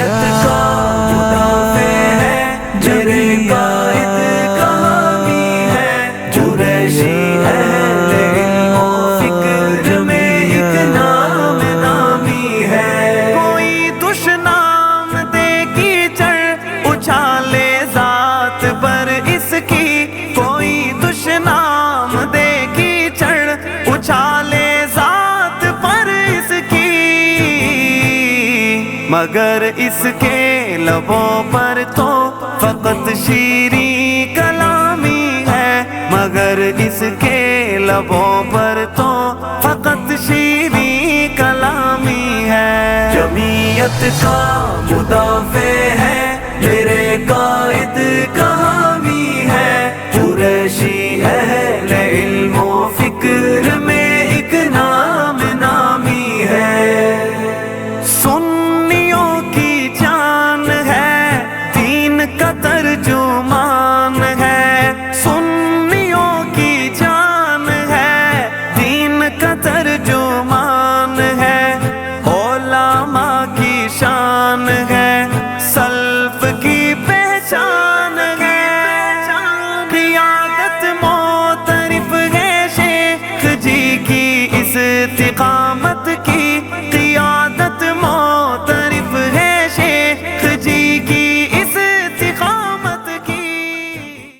جمعیت کا مدافع ہے، میرے قائد کا حامی ہے، قریشی اہل علم و فکر میں ایک نام نامی ہے۔ کوئی دشنام دے کیچڑ اچھالے ذات پر اس کی، کوئی دشنام دے کیچڑ اچھالے ذات پر اس کی، مگر اس کے لبوں پر تو فقط شیریں کلامی ہے، مگر اس کے لبوں پر تو فقط شیریں کلامی ہے۔ جمعیت کا مدافع ہے، میرے قائد کا حامی ہے، قریشی اہل علم و فکر میں ایک نام نامی ہے۔ سنیوں کی جان ہے، دین کا ترجمان ہے، سنیوں کی جان ہے، دین کا ترجمان ہے، علماء کی شان ہے، سلف کی پہچان ہے، قیادت معترف ہے شیخ جی کی استقامت